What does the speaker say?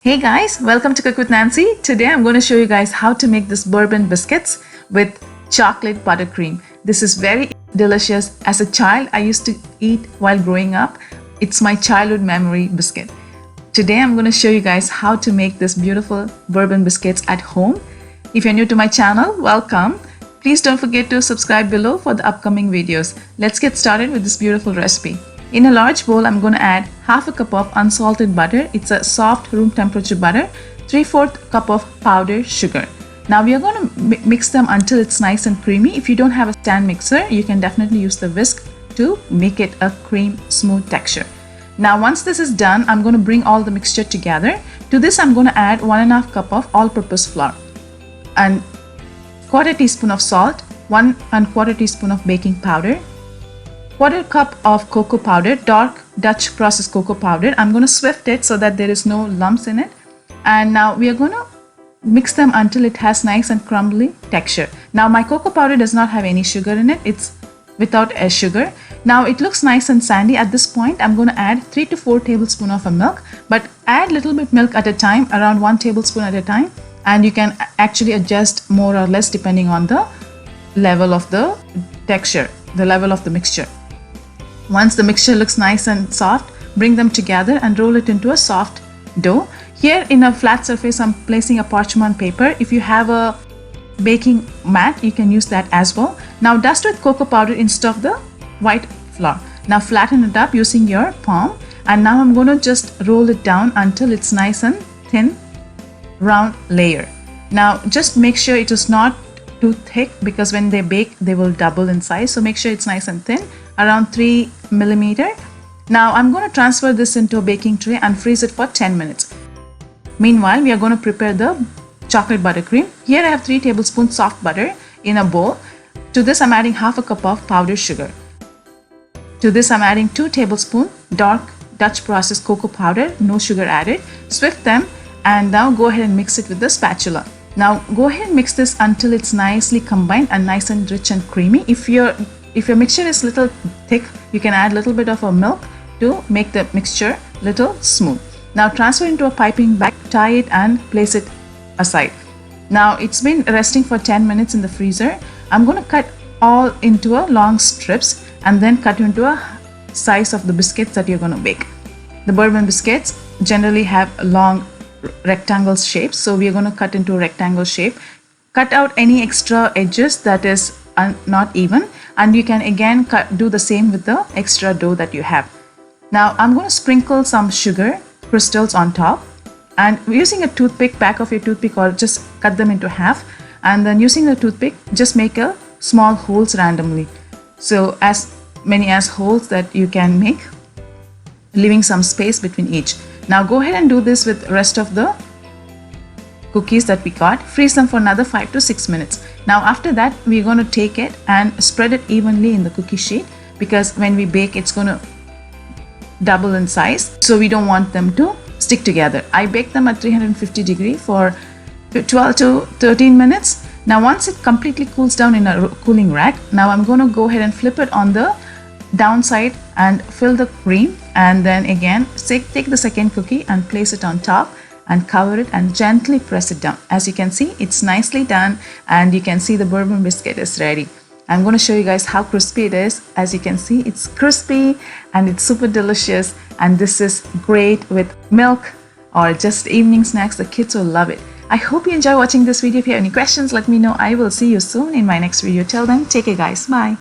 Hey guys, welcome to Cook with Nancy. Today I'm going to show you guys how to make this bourbon biscuits with chocolate buttercream. This is very delicious. As a child, I used to eat while growing up. It's my childhood memory biscuit. Today I'm going to show you guys how to make this beautiful bourbon biscuits at home. If you're new to my channel, welcome. Please don't forget to subscribe below for the upcoming videos. Let's get started with this beautiful recipe. In a large bowl, I'm going to add half a cup of unsalted butter. It's a soft room temperature butter. 3/4 cup of powdered sugar. Now we are going to mix them until it's nice and creamy. If you don't have a stand mixer, you can definitely use the whisk to make it a cream smooth texture. Now once this is done, I'm going to bring all the mixture together. To this, I'm going to add 1.5 cup of all-purpose flour and 1/4 teaspoon of salt, 1/4 teaspoon of baking powder, 1/4 cup of cocoa powder, dark Dutch processed cocoa powder. I'm going to swift it so that there is no lumps in it. And now we are going to mix them until it has nice and crumbly texture. Now my cocoa powder does not have any sugar in it. It's without a sugar. Now it looks nice and sandy. At this point, I'm going to add 3 to 4 tablespoons of milk, but add little bit milk at a time, around 1 tablespoon at a time. And you can actually adjust more or less depending on the level of the texture, the level of the mixture. Once the mixture looks nice and soft, bring them together and roll it into a soft dough. Here in a flat surface, I'm placing a parchment paper. If you have a baking mat, you can use that as well. Now dust with cocoa powder instead of the white flour. Now flatten it up using your palm. And now I'm going to just roll it down until it's nice and thin, round layer. Now just make sure it is not too thick, because when they bake they will double in size. So make sure it's nice and thin, around 3 millimeter. Now I'm going to transfer this into a baking tray and freeze it for 10 minutes. Meanwhile, we are going to prepare the chocolate buttercream. Here I have 3 tablespoons soft butter in a bowl. To this I'm adding half a cup of powdered sugar. To this I'm adding 2 tablespoons dark Dutch processed cocoa powder, no sugar added. Swift them and now go ahead and mix it with the spatula. Now go ahead and mix this until it's nicely combined and nice and rich and creamy. If your mixture is little thick, you can add a little bit of a milk to make the mixture little smooth. Now transfer into a piping bag, tie it and place it aside. Now it's been resting for 10 minutes in the freezer. I'm going to cut all into a long strips and then cut into a size of the biscuits that you're going to bake. The bourbon biscuits generally have long rectangle shapes, so we are going to cut into a rectangle shape. Cut out any extra edges that is not even, and you can again do the same with the extra dough that you have. Now I'm going to sprinkle some sugar crystals on top, and using a toothpick, back of your toothpick, or just cut them into half, and then using the toothpick just make a small holes randomly, so as many as holes that you can make, leaving some space between each. Now go ahead and do this with rest of the cookies that we got. Freeze them for another 5 to 6 minutes. Now after that, we're going to take it and spread it evenly in the cookie sheet, because when we bake it's going to double in size, so we don't want them to stick together. I baked them at 350 degrees for 12 to 13 minutes. Now once it completely cools down in a cooling rack, now I'm going to go ahead and flip it on the downside and fill the cream, and then again take the second cookie and place it on top and cover it and gently press it down. As you can see, it's nicely done, and you can see the bourbon biscuit is ready. I'm going to show you guys how crispy it is. As you can see, it's crispy and it's super delicious, and this is great with milk or just evening snacks. The kids will love it. I hope you enjoy watching this video. If you have any questions, let me know. I will see you soon in my next video. Till then, take care guys. Bye.